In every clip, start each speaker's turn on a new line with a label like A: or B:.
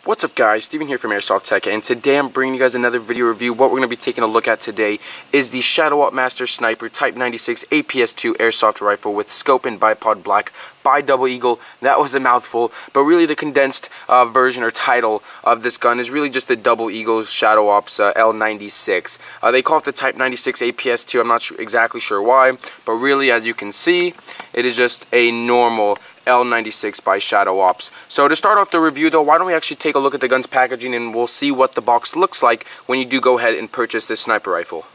A: What's up guys, Steven here from Airsoft Tech, and today I'm bringing you guys another video review. What we're going to be taking a look at today is the Shadow Upmaster Sniper Type 96 APS2 Airsoft Rifle with scope and bipod black by Double Eagle. That was a mouthful, but really the condensed version or title of this gun is really just the Double Eagle's Shadow Ops L96. They call it the Type 96 APS2, I'm not exactly sure why, but really as you can see, it is just a normal L96 by Shadow Ops. So to start off the review though, why don't we actually take a look at the gun's packaging and we'll see what the box looks like when you do go ahead and purchase this sniper rifle.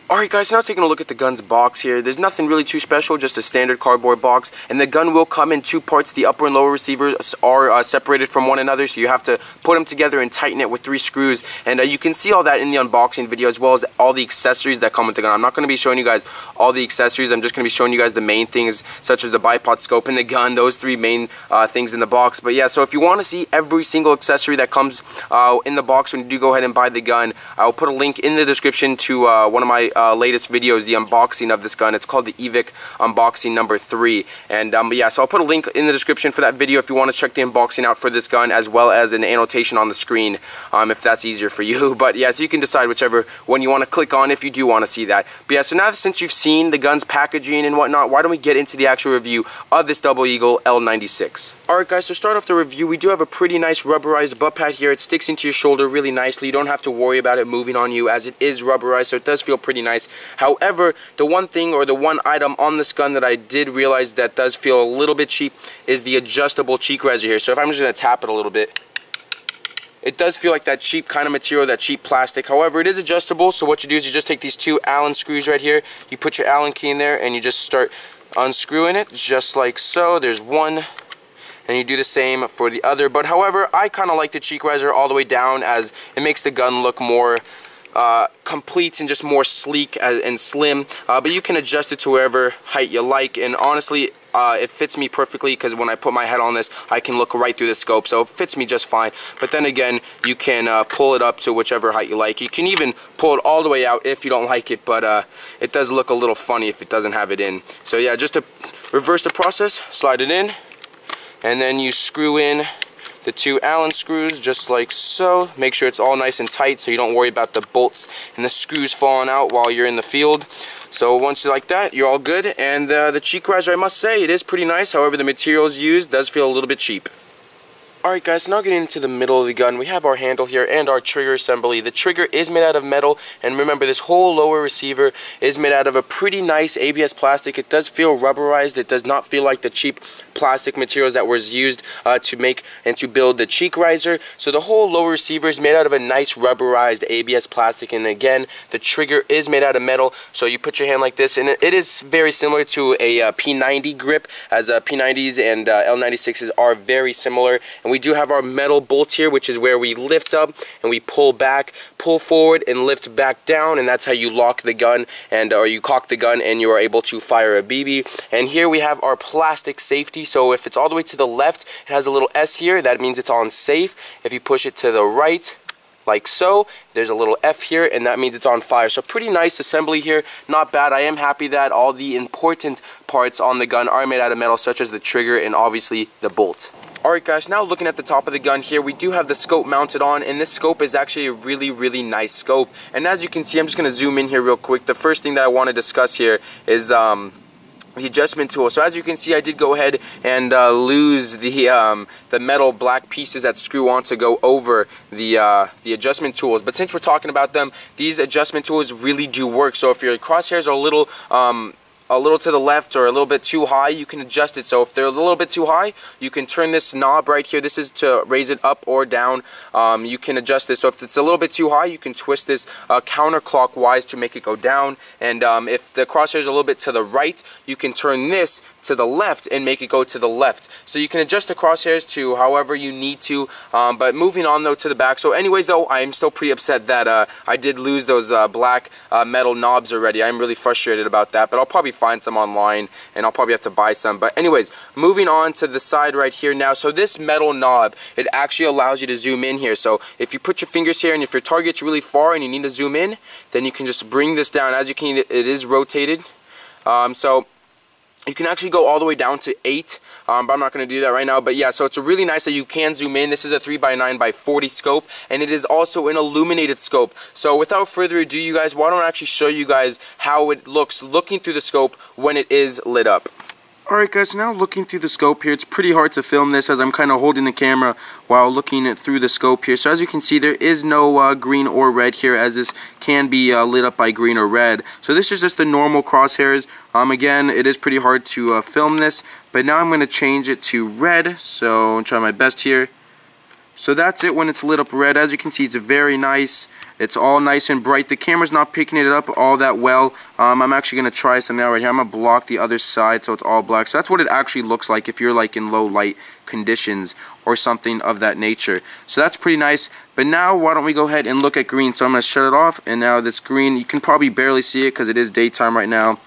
A: Alright guys, now taking a look at the gun's box here. There's nothing really too special, just a standard cardboard box, and the gun will come in two parts. The upper and lower receivers are separated from one another, so you have to put them together and tighten it with 3 screws, and you can see all that in the unboxing video, as well as all the accessories that come with the gun. I'm not going to be showing you guys all the accessories, I'm just going to be showing you guys the main things, such as the bipod scope and the gun, those 3 main things in the box. But yeah, so if you want to see every single accessory that comes in the box when you do go ahead and buy the gun, I'll put a link in the description to one of my latest videos, the unboxing of this gun. It's called the EVIC unboxing number 3, and yeah, so I'll put a link in the description for that video if you want to check the unboxing out for this gun, as well as an annotation on the screen if that's easier for you. But yeah, so you can decide whichever one you want to click on if you do want to see that. But yeah, so now since you've seen the gun's packaging and whatnot, why don't we get into the actual review of this Double Eagle L96. Alright guys, to start off the review, we do have a pretty nice rubberized butt pad here. It sticks into your shoulder really nicely. You don't have to worry about it moving on you, as it is rubberized, so it does feel pretty nice. However, the one thing or the one item on this gun that I did realize that does feel a little bit cheap is the adjustable cheek riser here. So if I'm just going to tap it a little bit, it does feel like that cheap kind of material, that cheap plastic. However, it is adjustable, so what you do is you just take these 2 Allen screws right here, you put your Allen key in there, and you just start unscrewing it, just like so. There's one, and you do the same for the other. But however, I kind of like the cheek riser all the way down, as it makes the gun look more complete and just more sleek and slim, but you can adjust it to whatever height you like, and honestly it fits me perfectly, because when I put my head on this I can look right through the scope, so it fits me just fine. But then again, you can pull it up to whichever height you like. You can even pull it all the way out if you don't like it, but it does look a little funny if it doesn't have it in. So yeah, just to reverse the process, slide it in, and then you screw in the 2 Allen screws just like so. Make sure it's all nice and tight so you don't worry about the bolts and the screws falling out while you're in the field. So once you like that, you're all good. And the cheek riser, I must say, it is pretty nice. However, the materials used does feel a little bit cheap. Alright guys, so now getting into the middle of the gun, we have our handle here and our trigger assembly. The trigger is made out of metal, and remember, this whole lower receiver is made out of a pretty nice ABS plastic. It does feel rubberized. It does not feel like the cheap plastic materials that was used to make and to build the cheek riser. So the whole lower receiver is made out of a nice rubberized ABS plastic, and again, the trigger is made out of metal. So you put your hand like this, and it is very similar to a P90 grip, as P90s and L96s are very similar. And we do have our metal bolt here, which is where we lift up and we pull back, pull forward, and lift back down, and that's how you lock the gun, and or you cock the gun, and you are able to fire a BB. And here we have our plastic safety. So if it's all the way to the left, it has a little S here. That means it's on safe. If you push it to the right, like so, there's a little F here, and that means it's on fire. So pretty nice assembly here, not bad. I am happy that all the important parts on the gun are made out of metal, such as the trigger and obviously the bolt. Alright guys, now looking at the top of the gun here, we do have the scope mounted on, and this scope is actually a really nice scope. And as you can see, I'm just going to zoom in here real quick. The first thing that I want to discuss here is the adjustment tool. So as you can see, I did go ahead and lose the metal black pieces that screw on to go over the adjustment tools. But since we're talking about them, these adjustment tools really do work. So if your crosshairs are a little to the left or a little bit too high, you can adjust it. So if they're a little bit too high, you can turn this knob right here. This is to raise it up or down. You can adjust this. So if it's a little bit too high, you can twist this counterclockwise to make it go down. And if the crosshair is a little bit to the right, you can turn this to the left and make it go to the left. So you can adjust the crosshairs to however you need to. But moving on though to the back. So anyways though, I'm still pretty upset that I did lose those black metal knobs already. I'm really frustrated about that, but I'll probably find some online and I'll probably have to buy some. But anyways, moving on to the side right here now. So this metal knob, it actually allows you to zoom in here. So if you put your fingers here and if your target's really far and you need to zoom in, then you can just bring this down. As you can, it is rotated. So You can actually go all the way down to 8, but I'm not going to do that right now. But yeah, so it's really nice that you can zoom in. This is a 3x9x40 scope, and it is also an illuminated scope. So without further ado, you guys, why don't I actually show you guys how it looks looking through the scope when it is lit up. Alright guys, so now looking through the scope here, it's pretty hard to film this as I'm kind of holding the camera while looking through the scope here. So as you can see, there is no green or red here, as this can be lit up by green or red. So this is just the normal crosshairs. Again, it is pretty hard to film this, but now I'm going to change it to red. So I'll try my best here. So that's it when it's lit up red. As you can see, it's very nice. It's all nice and bright. The camera's not picking it up all that well. I'm actually going to try some now right here. I'm going to block the other side so it's all black. So that's what it actually looks like if you're like in low light conditions or something of that nature. So that's pretty nice. But now why don't we go ahead and look at green. So I'm going to shut it off, and now this green, you can probably barely see it because it is daytime right now.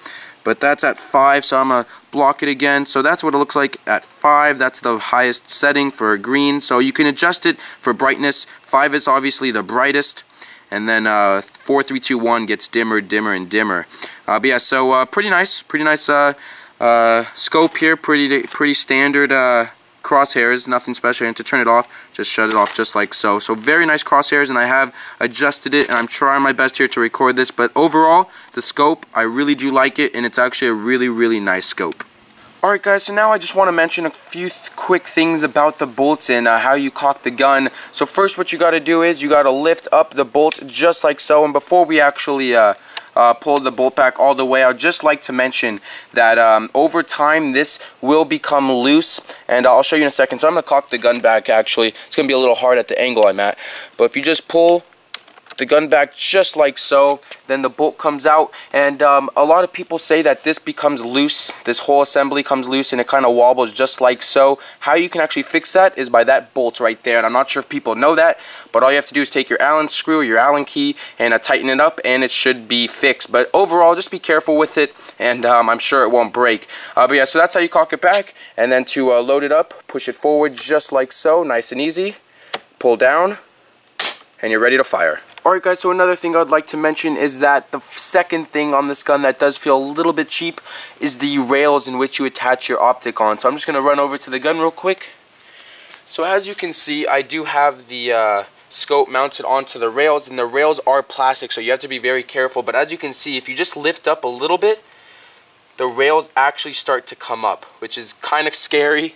A: But that's at 5, so I'm going to block it again. So that's what it looks like at 5. That's the highest setting for green. So you can adjust it for brightness. 5 is obviously the brightest. And then 4, 3, 2, 1 gets dimmer, dimmer, and dimmer. But yeah, so pretty nice scope here. Pretty standard crosshairs, nothing special. And to turn it off, just shut it off just like so. So very nice crosshairs, and I have adjusted it, and I'm trying my best here to record this. But overall, the scope, I really do like it, and it's actually a really nice scope. Alright guys, so now I just want to mention a few quick things about the bolts and how you cock the gun. So first, what you got to do is you got to lift up the bolt just like so. And before we actually pull the bolt back all the way, I'd just like to mention that over time this will become loose, and I'll show you in a second. So I'm going to cock the gun back. Actually, it's going to be a little hard at the angle I'm at, but if you just pull the gun back just like so, then the bolt comes out. And a lot of people say that this becomes loose, this whole assembly comes loose, and it kind of wobbles just like so. How you can actually fix that is by that bolt right there, and I'm not sure if people know that, but all you have to do is take your Allen screw, your Allen key, and tighten it up, and it should be fixed. But overall, just be careful with it, and I'm sure it won't break. But yeah, so that's how you cock it back. And then to load it up, push it forward just like so, nice and easy, pull down, and you're ready to fire. Alright guys, so another thing I'd like to mention is that the second thing on this gun that does feel a little bit cheap is the rails in which you attach your optic on. So I'm just going to run over to the gun real quick. So as you can see, I do have the scope mounted onto the rails, and the rails are plastic, so you have to be very careful. But as you can see, if you just lift up a little bit, the rails actually start to come up, which is kind of scary.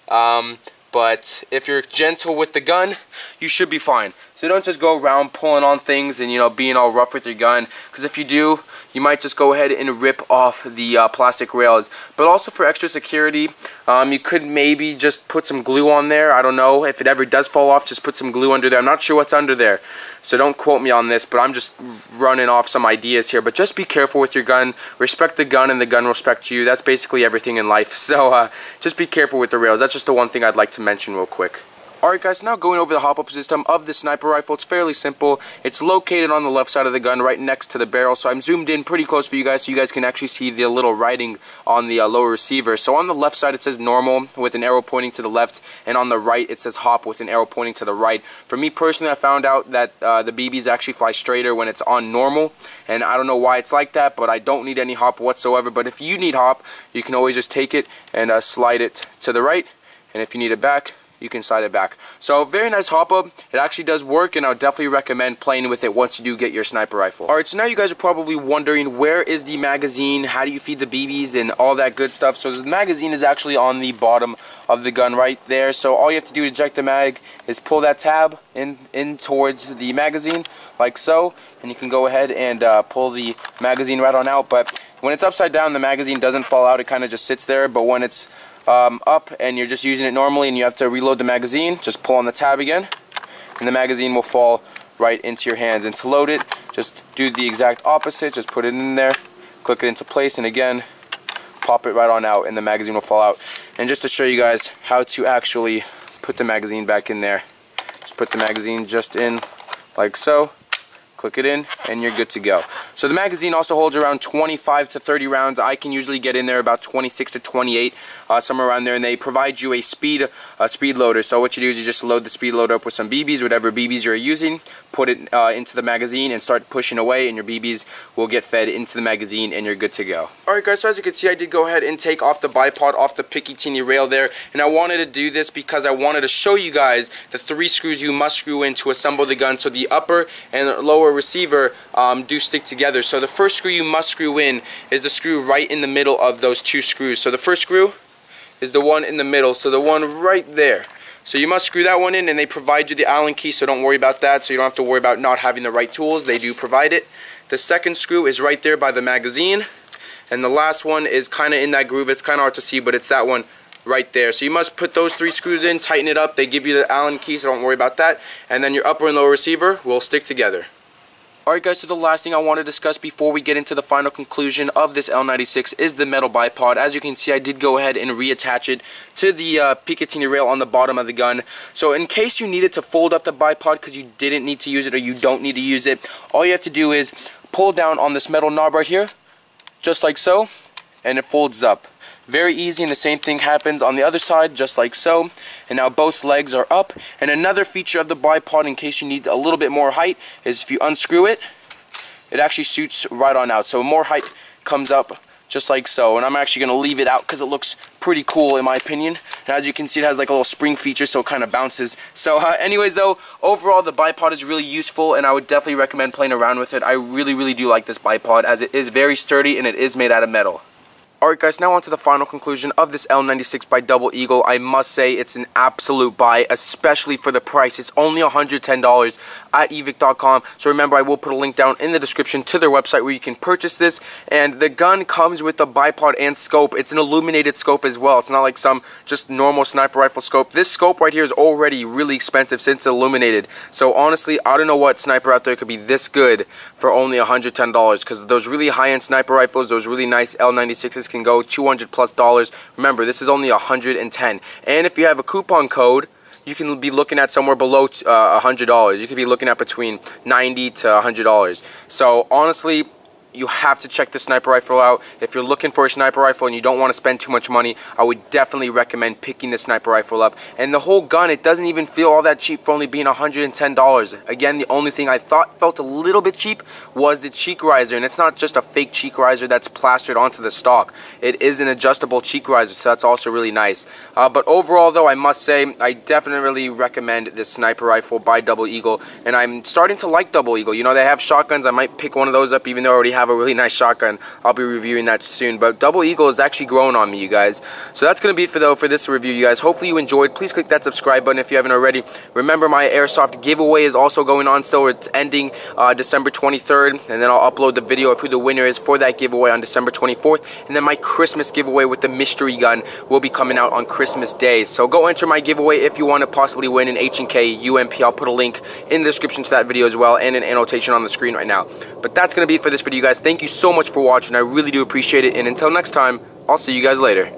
A: But if you're gentle with the gun, you should be fine. So don't just go around pulling on things and, you know, being all rough with your gun, because if you do, you might just go ahead and rip off the plastic rails. But also for extra security, you could maybe just put some glue on there. I don't know, if it ever does fall off, just put some glue under there. I'm not sure what's under there, so don't quote me on this, but I'm just running off some ideas here. But just be careful with your gun, respect the gun, and the gun will respect you. That's basically everything in life. So just be careful with the rails. That's just the one thing I'd like to mention real quick. Alright guys, now going over the hop-up system of the sniper rifle. It's fairly simple. It's located on the left side of the gun, right next to the barrel. So I'm zoomed in pretty close for you guys, so you guys can actually see the little writing on the lower receiver. So on the left side it says normal with an arrow pointing to the left, and on the right it says hop with an arrow pointing to the right. For me personally, I found out that the BBs actually fly straighter when it's on normal, and I don't know why it's like that, but I don't need any hop whatsoever. But if you need hop, you can always just take it and slide it to the right, and if you need it back, you can slide it back. So very nice hop-up. It actually does work, and I would definitely recommend playing with it once you do get your sniper rifle. Alright, so now you guys are probably wondering, where is the magazine? How do you feed the BBs and all that good stuff? So the magazine is actually on the bottom of the gun right there. So all you have to do to eject the mag is pull that tab in towards the magazine like so, and you can go ahead and pull the magazine right on out. But when it's upside down, the magazine doesn't fall out. It kind of just sits there. But when it's up and you're just using it normally and you have to reload the magazine, just pull on the tab again, and the magazine will fall right into your hands. And to load it, just do the exact opposite. Just put it in there, click it into place, and again, pop it right on out, and the magazine will fall out. And just to show you guys how to actually put the magazine back in there, just put the magazine just in like so, click it in, and you're good to go. So the magazine also holds around 25 to 30 rounds. I can usually get in there about 26 to 28, somewhere around there, and they provide you a speed loader. So what you do is you just load the speed loader up with some BBs, whatever BBs you're using, put it into the magazine and start pushing away, and your BBs will get fed into the magazine and you're good to go. Alright guys, so as you can see, I did go ahead and take off the bipod off the Picatinny rail there, and I wanted to do this because I wanted to show you guys the 3 screws you must screw in to assemble the gun so the upper and the lower receiver do stick together. So the first screw you must screw in is the screw right in the middle of those 2 screws. So the first screw is the one in the middle, so the one right there. So you must screw that one in, and they provide you the Allen key, so don't worry about that. So you don't have to worry about not having the right tools. They do provide it. The second screw is right there by the magazine, and the last one is kind of in that groove. It's kind of hard to see, but it's that one right there. So you must put those 3 screws in, tighten it up. They give you the Allen key, so don't worry about that. And then your upper and lower receiver will stick together. Alright guys, so the last thing I want to discuss before we get into the final conclusion of this L96 is the metal bipod. As you can see, I did go ahead and reattach it to the Picatinny rail on the bottom of the gun. So in case you needed to fold up the bipod because you didn't need to use it or you don't need to use it, all you have to do is pull down on this metal knob right here, just like so, and it folds up. Very easy, and the same thing happens on the other side, just like so. And now both legs are up. And another feature of the bipod, in case you need a little bit more height, is if you unscrew it, it actually shoots right on out. So more height comes up, just like so. And I'm actually going to leave it out because it looks pretty cool in my opinion. And as you can see, it has like a little spring feature, so it kind of bounces. So anyways though, overall the bipod is really useful, and I would definitely recommend playing around with it. I really do like this bipod, as it is very sturdy and it is made out of metal. Alright guys, now on to the final conclusion of this L96 by Double Eagle. I must say it's an absolute buy, especially for the price. It's only $110 at evic.com. So remember, I will put a link down in the description to their website where you can purchase this. And the gun comes with a bipod and scope. It's an illuminated scope as well. It's not like some just normal sniper rifle scope. This scope right here is already really expensive since it's illuminated. So honestly, I don't know what sniper out there could be this good for only $110, because those really high-end sniper rifles, those really nice L96s can go $200+. Remember, this is only $110, and if you have a coupon code, you can be looking at somewhere below $100. You could be looking at between $90 to $100. So honestly, you have to check the sniper rifle out. If you're looking for a sniper rifle and you don't want to spend too much money, I would definitely recommend picking the sniper rifle up. And the whole gun, it doesn't even feel all that cheap for only being $110. Again, the only thing I thought felt a little bit cheap was the cheek riser, and it's not just a fake cheek riser that's plastered onto the stock. It is an adjustable cheek riser, so that's also really nice. But overall though, I must say, I definitely recommend this sniper rifle by Double Eagle, and I'm starting to like Double Eagle. You know, they have shotguns. I might pick one of those up, even though I already have a really nice shotgun. I'll be reviewing that soon, but Double Eagle is actually growing on me, you guys. So that's going to be it for this review, you guys. Hopefully you enjoyed. Please click that subscribe button if you haven't already. Remember, my Airsoft giveaway is also going on still. It's ending December 23rd, and then I'll upload the video of who the winner is for that giveaway on December 24th, and then my Christmas giveaway with the mystery gun will be coming out on Christmas Day. So go enter my giveaway if you want to possibly win an H&K UMP. I'll put a link in the description to that video as well, and an annotation on the screen right now. But that's going to be it for this video, you guys. Thank you so much for watching. I really do appreciate it, and until next time, I'll see you guys later.